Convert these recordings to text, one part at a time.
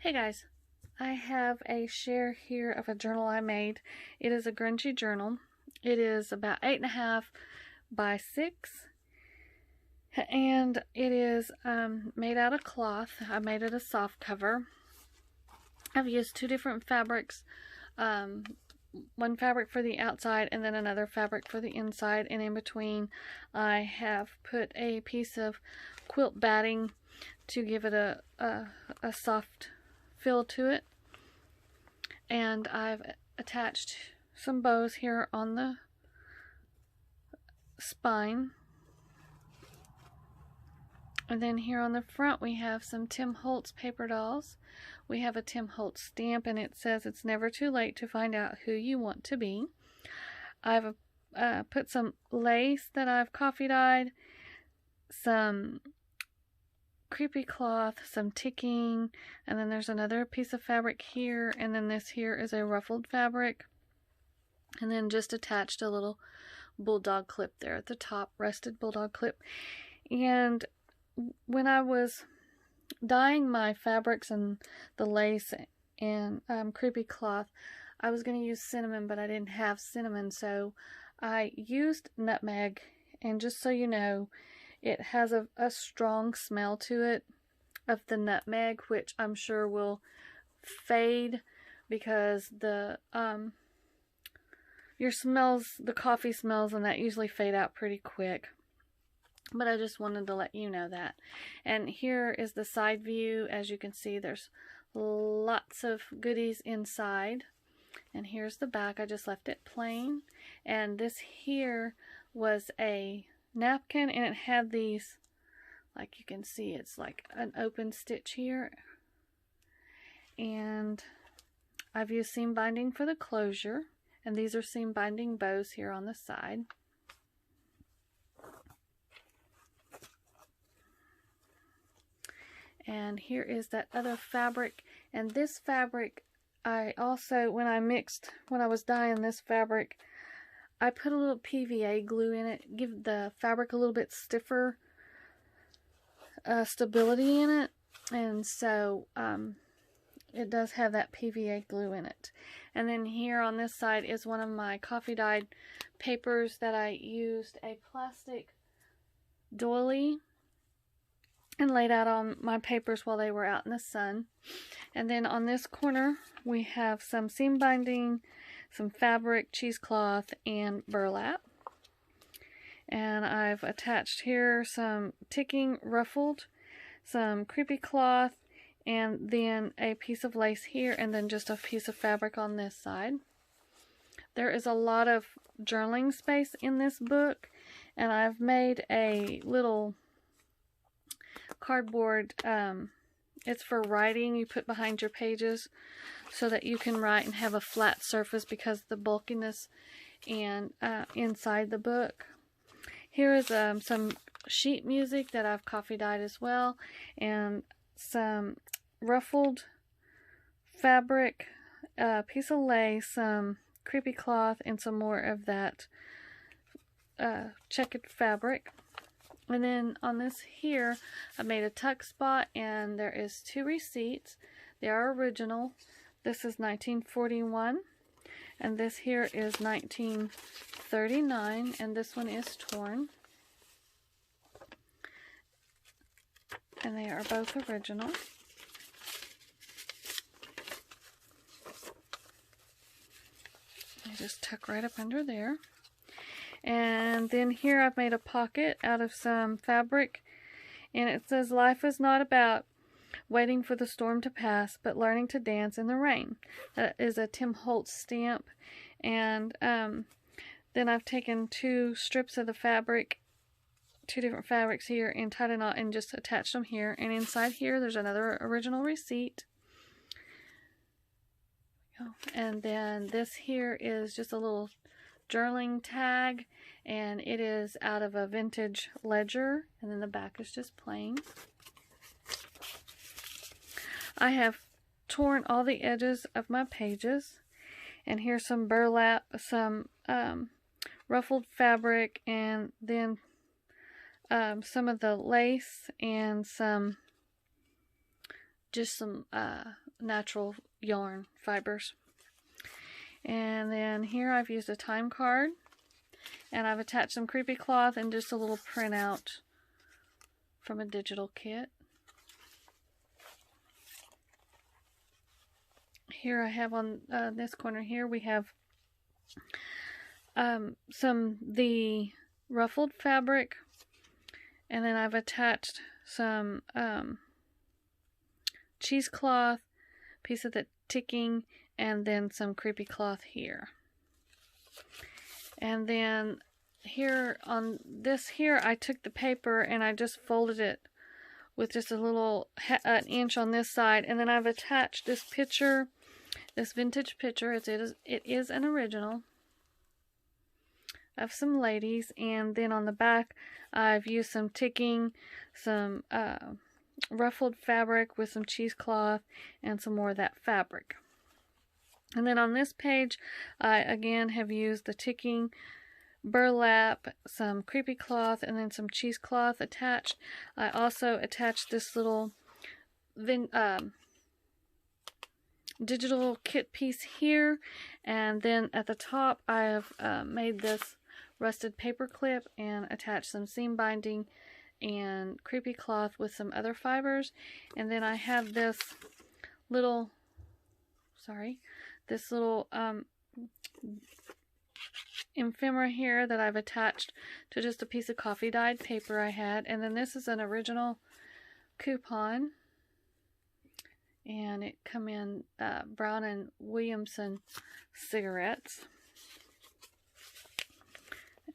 Hey guys, I have a share here of a journal I made. It is a grungy journal. It is about 8.5 by 6, and it is made out of cloth. I made it a soft cover. I've used two different fabrics, one fabric for the outside and then another fabric for the inside, and in between I have put a piece of quilt batting to give it a soft feel to it, and I've attached some bows here on the spine, and then here on the front we have some Tim Holtz paper dolls. We have a Tim Holtz stamp, and it says it's never too late to find out who you want to be. I've put some lace that I've coffee dyed, some creepy cloth, some ticking, and then there's another piece of fabric here, and then this here is a ruffled fabric, and then just attached a little bulldog clip there at the top, rusted bulldog clip. And when I was dyeing my fabrics and the lace and creepy cloth, I was going to use cinnamon, but I didn't have cinnamon, so I used nutmeg. And just so you know, it has a strong smell to it of the nutmeg, which I'm sure will fade because the your smells, the coffee smells, and that usually fade out pretty quick. But I just wanted to let you know that. And here is the side view. As you can see, there's lots of goodies inside. And here's the back. I just left it plain. And this here was a napkin, and it had these, like you can see, it's like an open stitch here. And I've used seam binding for the closure. And these are seam binding bows here on the side. And here is that other fabric, and this fabric I also, when I was dyeing this fabric, I put a little PVA glue in it, give the fabric a little bit stiffer stability in it, and so it does have that PVA glue in it. And then here on this side is one of my coffee dyed papers that I used a plastic doily and laid out on my papers while they were out in the sun. And then on this corner we have some seam binding, some fabric, cheesecloth, and burlap. And I've attached here some ticking ruffled, some creepy cloth, and then a piece of lace here, and then just a piece of fabric on this side. There is a lot of journaling space in this book, and I've made a little cardboard, it's for writing, you put behind your pages so that you can write and have a flat surface because of the bulkiness and inside the book. Here is some sheet music that I've coffee dyed as well, and some ruffled fabric, a piece of lace, some creepy cloth, and some more of that checkered fabric. And then on this here, I made a tuck spot, and there is 2 receipts. They are original. This is 1941, and this here is 1939, and this one is torn. And they are both original. They just tuck right up under there. And then here I've made a pocket out of some fabric, and it says, "Life is not about waiting for the storm to pass, but learning to dance in the rain." That is a Tim Holtz stamp. And then I've taken 2 strips of the fabric, 2 different fabrics here, and tied a knot and just attached them here. And inside here there's another original receipt. And then this here is just a little journaling tag, and it is out of a vintage ledger, and then the back is just plain. I have torn all the edges of my pages, and here's some burlap, some ruffled fabric, and then some of the lace, and some natural yarn fibers. And then here I've used a time card, and I've attached some creepy cloth and just a little printout from a digital kit. Here I have on this corner here, we have the ruffled fabric, and then I've attached some cheesecloth, piece of the ticking, and then some creepy cloth here. And then here on this here, I took the paper and I just folded it with just a little an inch on this side, and then I've attached this picture, this vintage picture. It is an original of some ladies, and then on the back I've used some ticking, some ruffled fabric with some cheesecloth, and some more of that fabric. And then on this page I again have used the ticking, burlap, some creepy cloth, and then some cheesecloth attached. I also attached this little digital kit piece here, and then at the top I have made this rusted paper clip and attached some seam binding and creepy cloth with some other fibers. And then I have this little ephemera here that I've attached to just a piece of coffee dyed paper I had. And then this is an original coupon, and it come in Brown and Williamson cigarettes.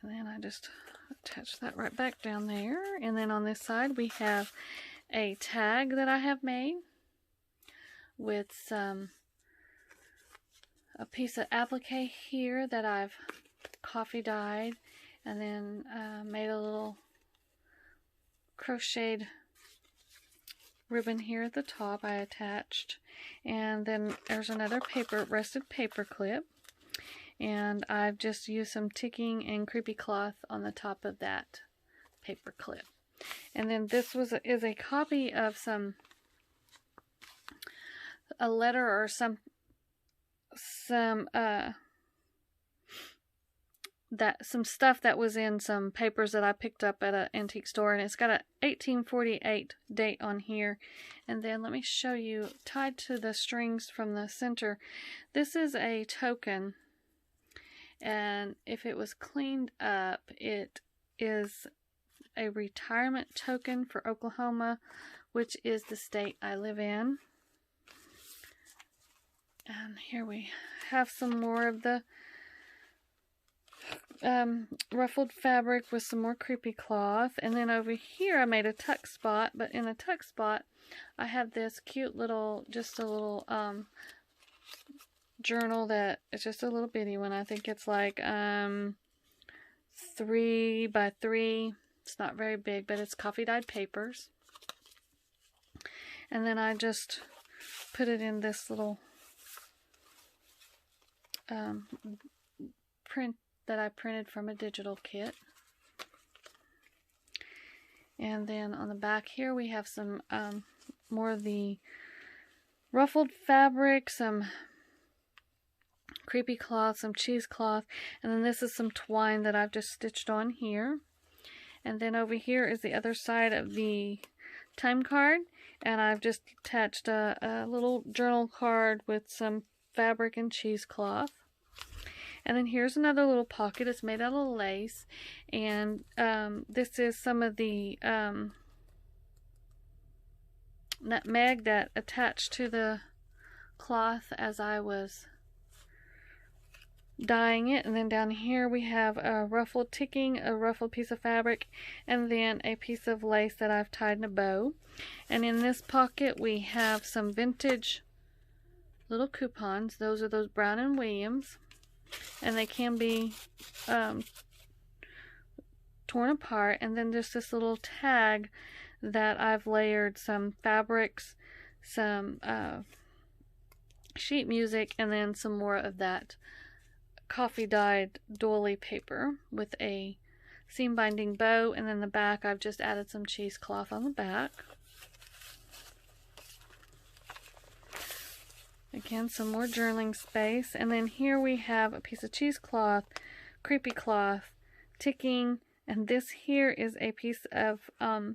And then I just attach that right back down there. And then on this side we have a tag that I have made with a piece of applique here that I've coffee dyed, and then made a little crocheted ribbon here at the top I attached. And then there's another rusted paper clip, and I've just used some ticking and creepy cloth on the top of that paper clip. And then this is a copy of a letter or some stuff that was in some papers that I picked up at an antique store, and it's got a 1848 date on here. And then let me show you, tied to the strings from the center, this is a token, and if it was cleaned up, it is a retirement token for Oklahoma, which is the state I live in. And here we have some more of the ruffled fabric with some more creepy cloth. And then over here I made a tuck spot, but in a tuck spot I have this cute little, just a little journal that it's just a little bitty one. I think it's like 3 by 3. It's not very big, but it's coffee dyed papers. And then I just put it in this little print that I printed from a digital kit. And then on the back here we have some more of the ruffled fabric, some creepy cloth, some cheesecloth, and then this is some twine that I've just stitched on here. And then over here is the other side of the time card, and I've just attached a little journal card with some fabric and cheesecloth. And then here's another little pocket. It's made out of lace, and this is some of the nutmeg that attached to the cloth as I was dyeing it. And then down here we have a ruffled ticking, a ruffled piece of fabric, and then a piece of lace that I've tied in a bow. And in this pocket we have some vintage little coupons. Those are those Brown and Williams, and they can be torn apart. And then just this little tag that I've layered some fabrics, some sheet music, and then some more of that coffee dyed doily paper with a seam binding bow. And then the back I've just added some cheesecloth on the back. Again, some more journaling space. And then here we have a piece of cheesecloth, creepy cloth, ticking, and this here is a piece of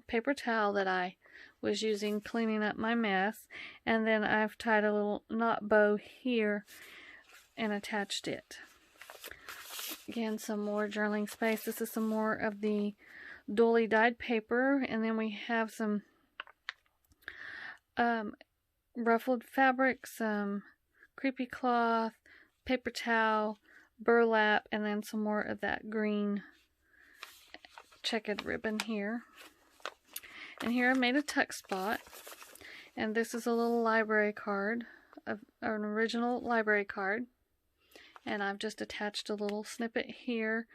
paper towel that I was using cleaning up my mess. And then I've tied a little knot bow here and attached it. Again, some more journaling space. This is some more of the dolly dyed paper, and then we have some ruffled fabric, some creepy cloth, paper towel, burlap, and then some more of that green checkered ribbon here. And here I made a tuck spot, and this is a little library card, an original library card. And I've just attached a little snippet here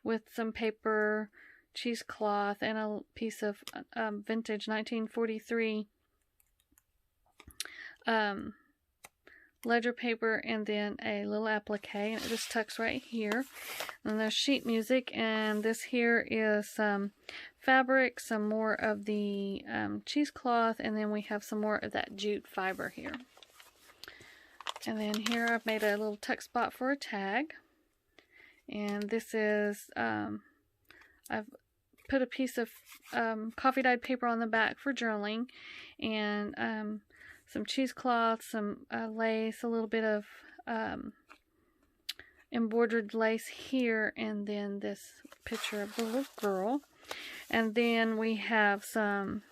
with some paper, cheesecloth, and a piece of vintage 1943 ledger paper, and then a little applique, and it just tucks right here. And there's sheet music, and this here is some fabric, some more of the cheesecloth, and then we have some more of that jute fiber here. And then here I've made a little tuck spot for a tag. And this is, I've put a piece of coffee dyed paper on the back for journaling. And some cheesecloth, some lace, a little bit of embroidered lace here. And then this picture of the little girl. And then we have some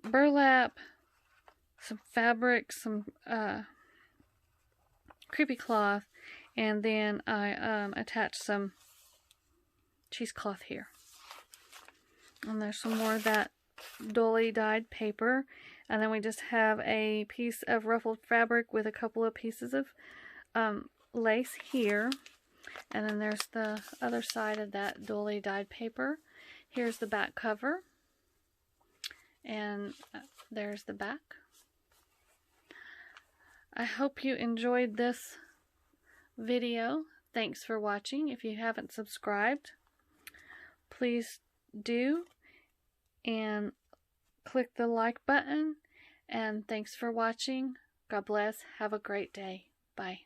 burlap, some fabric, some creepy cloth, and then I attached some cheesecloth here. And there's some more of that dolly dyed paper, and then we just have a piece of ruffled fabric with a couple of pieces of lace here. And then there's the other side of that dolly dyed paper. Here's the back cover, and there's the back. I hope you enjoyed this video. Thanks for watching. If you haven't subscribed, please do, and click the like button. And thanks for watching. God bless. Have a great day. Bye.